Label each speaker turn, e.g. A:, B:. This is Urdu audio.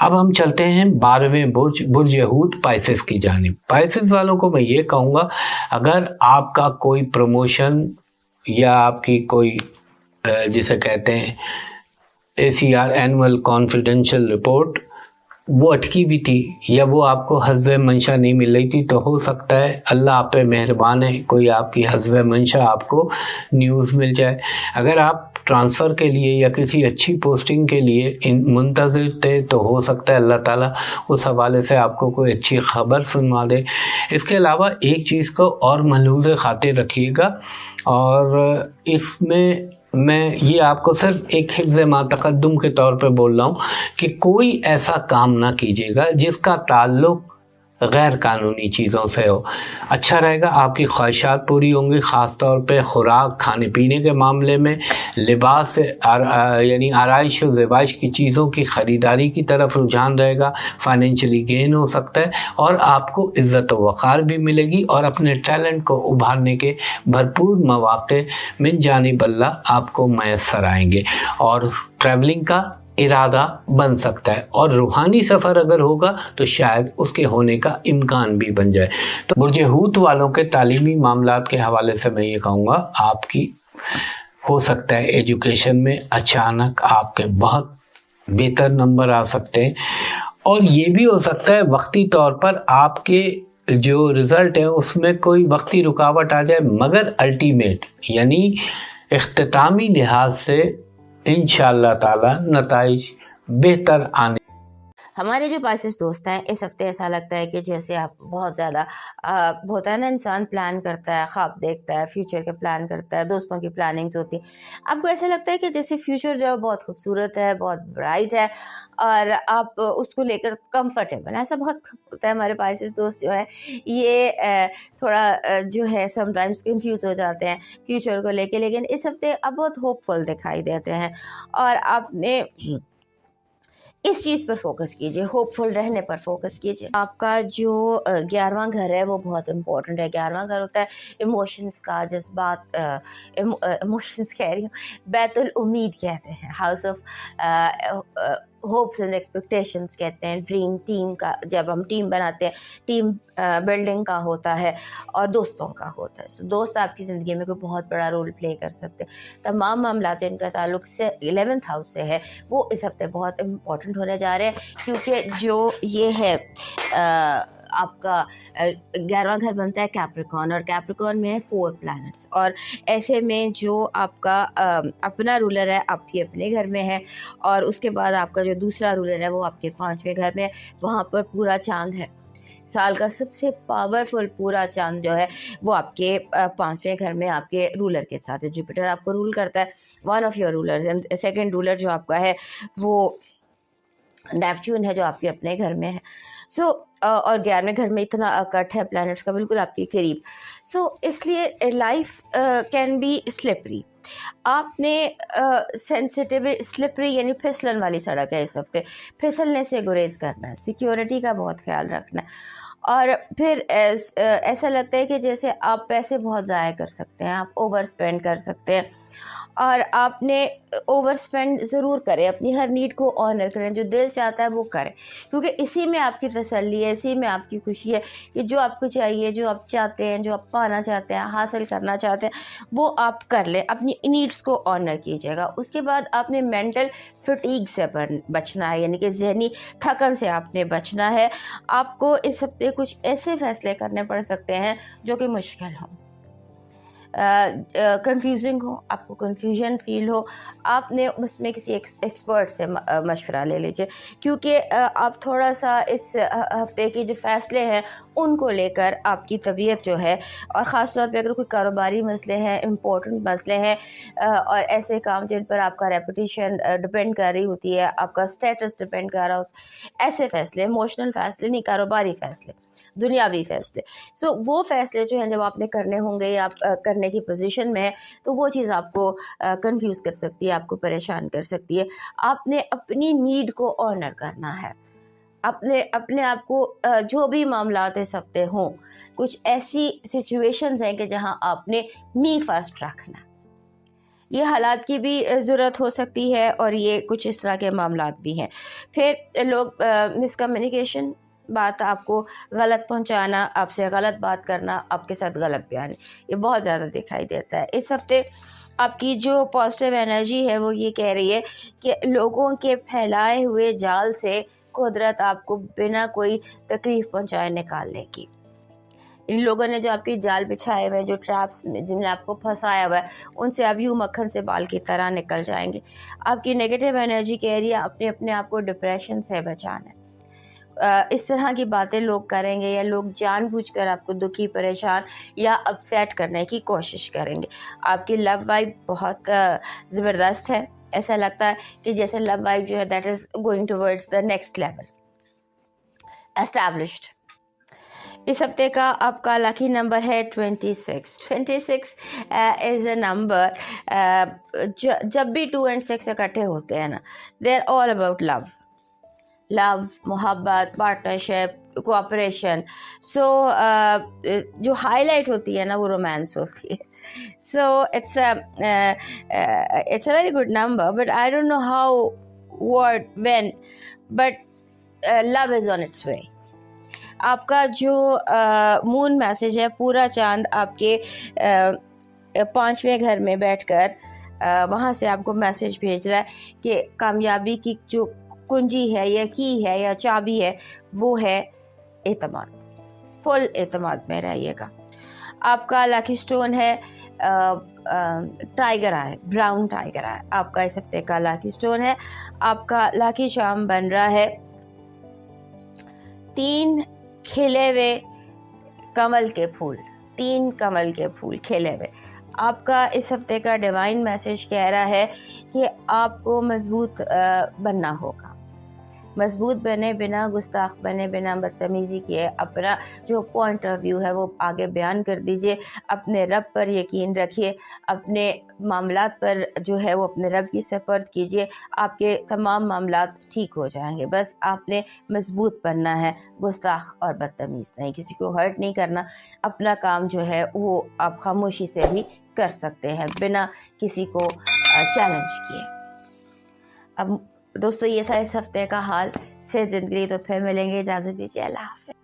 A: اب ہم چلتے ہیں 12ویں برج یہود پائسس کی جانب. پائسس والوں کو میں یہ کہوں گا اگر آپ کا کوئی پروموشن یا آپ کی کوئی جسے کہتے ہیں ACR اینول کانفیڈینشیل رپورٹ وہ اٹکی بھی تھی یا وہ آپ کو حسب منشا نہیں مل رہی تھی تو ہو سکتا ہے اللہ آپ پہ مہربان ہے کوئی آپ کی حسب منشا آپ کو نیوز مل جائے. اگر آپ ٹرانسفر کے لیے یا کسی اچھی پوسٹنگ کے لیے منتظر تھے تو ہو سکتا ہے اللہ تعالیٰ اس حوالے سے آپ کو کوئی اچھی خبر سنوا دے. اس کے علاوہ ایک چیز کو اور ملحوظ خاطر رکھیے گا اور اس میں یہ آپ کو صرف ایک حفظ ما تقدم کے طور پہ بول رہا ہوں کہ کوئی ایسا کام نہ کیجیے گا جس کا تعلق غیر قانونی چیزوں سے ہو. اچھا رہے گا آپ کی خواہشات پوری ہوں گی، خاص طور پہ خوراک کھانے پینے کے معاملے میں، لباس یعنی آرائش و زیبائش کی چیزوں کی خریداری کی طرف رجحان رہے گا، فائنینشلی گین ہو سکتا ہے اور آپ کو عزت و وقار بھی ملے گی اور اپنے ٹیلنٹ کو ابھارنے کے بھرپور مواقع من جانب اللہ آپ کو میسر آئیں گے اور ٹریولنگ کا ارادہ بن سکتا ہے اور روحانی سفر اگر ہوگا تو شاید اس کے ہونے کا امکان بھی بن جائے. تو برج حوت والوں کے تعلیمی معاملات کے حوالے سے میں یہ کہوں گا آپ کی ہو سکتا ہے ایجوکیشن میں اچانک آپ کے بہت بہتر نمبر آ سکتے ہیں اور یہ بھی ہو سکتا ہے وقتی طور پر آپ کے جو رزلٹ ہے اس میں کوئی وقتی رکاوٹ آ جائے مگر الٹیمیٹ یعنی اختتامی لحاظ سے انشاءاللہ تعالی نتائج بہتر آنے.
B: ہمارے جو پاسس دوست ہیں اس ہفتے ایسا لگتا ہے کہ جیسے آپ بہت زیادہ ہوتا ہے نا، انسان پلان کرتا ہے، خواب دیکھتا ہے، فیوچر کے پلان کرتا ہے، دوستوں کی پلاننگز ہوتی ہیں. آپ کو ایسا لگتا ہے کہ جیسے فیوچر جو ہے بہت خوبصورت ہے، بہت برائٹ ہے اور آپ اس کو لے کر کمفرٹیبل ہیں. ایسا بہت ہوتا ہے. ہمارے پاسس دوست جو ہے یہ تھوڑا جو ہے سم ٹائمز کنفیوز ہو جاتے ہیں فیوچر کو لے کے، لیکن اس ہفتے آپ بہت ہوپ فل دکھائی دیتے ہیں اور آپ نے اس چیز پر فوکس کیجئے، ہوپ فل رہنے پر فوکس کیجئے. آپ کا جو 11واں گھر ہے وہ بہت امپورٹنٹ ہے. 11واں گھر ہوتا ہے ایموشنز کا، جذبات، ایموشنز کہہ رہی ہوں، بیت الامید کہتے ہیں، house of hopes and expectations کہتے ہیں. ڈریم ٹیم کا، جب ہم ٹیم بناتے ہیں، ٹیم بلڈنگ کا ہوتا ہے اور دوستوں کا ہوتا ہے. دوست آپ کی زندگی میں کوئی بہت بڑا رول پلے کر سکتے ہیں. تمام معاملات جن کا تعلق سے 11th ہاؤس سے ہے وہ اس ہفتے بہت امپورٹنٹ ہونے جا رہے ہیں، کیونکہ جو یہ ہے آپ کا 11واں گھر بنتا ہے کیپریکارن اور کیپریکارن میں ہے 4 پلانٹس اور ایسے میں جو آپ کا اپنا رولر ہے آپ کے اپنے گھر میں ہے اور اس کے بعد آپ کا جو دوسرا رولر ہے وہ آپ کے 5ویں گھر میں ہے. وہاں پر پورا چاند ہے، سال کا سب سے پاورفل پورا چاند جو ہے وہ آپ کے 5ویں گھر میں آپ کے رولر کے ساتھ ہے. جوپیٹر آپ کو رول کرتا ہے، one of your rulers. And second ruler جو آپ کا ہے وہ نیپچون ہے جو آپ کے اپنے گھر میں ہے. اور 11ویں گھر میں اتنا کٹ ہے پلانٹس کا بالکل آپ کے قریب. اس لیے لائف کین بی سلپری. آپ نے سینسیٹیو سلپری یعنی پھسلن والی سڑک ہے اس ہفتے، پھسلنے سے گریز کرنا ہے، سیکیورٹی کا بہت خیال رکھنا ہے. اور پھر ایسا لگتا ہے کہ جیسے آپ پیسے بہت ضائع کر سکتے ہیں، آپ اوور اسپینڈ کر سکتے ہیں اور آپ نے اوور اسپینڈ ضرور کریں. اپنی ہر نیڈ کو آنر کریں، جو دل چاہتا ہے وہ کریں، کیونکہ اسی میں آپ کی تسلی ہے، اسی میں آپ کی خوشی ہے کہ جو آپ کو چاہیے، جو آپ چاہتے ہیں، جو آپ پانا چاہتے ہیں، حاصل کرنا چاہتے ہیں، وہ آپ کر لیں. اپنی نیڈس کو آنر کیجیے گا. اس کے بعد آپ نے مینٹل فٹیگ سے بچنا ہے، یعنی کہ ذہنی تھکن سے آپ نے بچنا ہے. آپ کو اس ہفتے کچھ ایسے فیصلے کرنے پڑ سکتے ہیں جو کہ مشکل ہوں، کنفیوزنگ ہو، آپ کو کنفیوژن فیل ہو. آپ نے اس میں کسی ایکسپرٹ سے مشورہ لے لیجیے، کیونکہ آپ تھوڑا سا اس ہفتے کے جو فیصلے ہیں ان کو لے کر آپ کی طبیعت جو ہے، اور خاص طور پہ اگر کوئی کاروباری مسئلے ہیں، امپورٹنٹ مسئلے ہیں اور ایسے کام جن پر آپ کا ریپوٹیشن ڈپینڈ کر رہی ہوتی ہے، آپ کا اسٹیٹس ڈپینڈ کر رہا ہوتا ہے، ایسے فیصلے، ایموشنل فیصلے نہیں، کاروباری فیصلے، دنیاوی فیصلے. وہ فیصلے جو ہیں جب آپ نے کرنے ہوں گے یا آپ کرنے کی پوزیشن میں ہے تو وہ چیز آپ کو کنفیوز کر سکتی ہے، آپ کو پریشان کر سکتی ہے. آپ نے اپنی نیڈ کو آنر کرنا ہے. اپنے آپ کو جو بھی معاملات اس ہفتے ہوں، کچھ ایسی سچویشنز ہیں کہ جہاں آپ نے می فرسٹ رکھنا. یہ حالات کی بھی ضرورت ہو سکتی ہے اور یہ کچھ اس طرح کے معاملات بھی ہیں. پھر لوگ مس کمیونیکیشن، بات آپ کو غلط پہنچانا، آپ سے غلط بات کرنا، آپ کے ساتھ غلط بیان، یہ بہت زیادہ دکھائی دیتا ہے. اس ہفتے آپ کی جو پازیٹیو انرجی ہے وہ یہ کہہ رہی ہے کہ لوگوں کے پھیلائے ہوئے جال سے قدرت آپ کو بنا کوئی تکلیف پہنچائے نکال لے گی. ان لوگوں نے جو آپ کی جال بچھائے ہوئے، جو ٹریپس میں جن نے آپ کو پھنسایا ہوا ہے، ان سے آپ یوں مکھن سے بال کی طرح نکل جائیں گے. آپ کی نیگیٹو انرجی کہہ رہی ہے اپنے آپ کو ڈپریشن سے بچانا ہے. اس طرح کی باتیں لوگ کریں گے یا لوگ جان بوجھ کر آپ کو دکھی، پریشان یا اپسیٹ کرنے کی کوشش کریں گے. آپ کی لو وائب بہت زبردست ہے. ایسا لگتا ہے کہ جیسے لو وائب جو ہے that is going towards the next level, established. اس ہفتے کا آپ کا لکی نمبر ہے 26. 26 از اے نمبر، جب بھی 2 اور 6 اکٹھے ہوتے ہیں نا، they are all about love, محبت، پارٹنرشپ، کوآپریشن. سو جو ہائی لائٹ ہوتی ہے نا وہ رومانس ہوتی ہے. So it's a very good number, but I don't know how, what, when, but love is on its way. آپ کا جو مون میسج ہے، پورا چاند آپ کے 5ویں گھر میں بیٹھ کر وہاں سے آپ کو میسج بھیج رہا ہے کہ کامیابی کی جو کنجی ہے یا کی ہے یا چابی ہے وہ ہے اعتماد. فل اعتماد میں رہیے گا. آپ کا لکی سٹون ہے ٹائیگر آئے، براؤن ٹائیگر آئے. آپ کا اس ہفتے کا لکی سٹون ہے. آپ کا لکی چارم بن رہا ہے 3 کھلے ہوئے کمل کے پھول. 3 کمل کے پھول کھلے ہوئے. آپ کا اس ہفتے کا ڈیوائن میسج کہہ رہا ہے کہ آپ کو مضبوط بننا ہوگا. مضبوط بنے بنا گستاخ بنے بنا بدتمیزی کیے اپنا جو پوائنٹ آف ویو ہے وہ آگے بیان کر دیجئے. اپنے رب پر یقین رکھیے، اپنے معاملات پر جو ہے وہ اپنے رب کی سپرد کیجئے. آپ کے تمام معاملات ٹھیک ہو جائیں گے. بس آپ نے مضبوط بننا ہے، گستاخ اور بدتمیز نہیں. کسی کو ہرٹ نہیں کرنا. اپنا کام جو ہے وہ آپ خاموشی سے بھی کر سکتے ہیں بنا کسی کو چیلنج کیے. اب دوستو یہ تھا اس ہفتے کا حال سے زندگی. تو پھر ملیں گے، اجازت دیجیے، اللہ حافظ.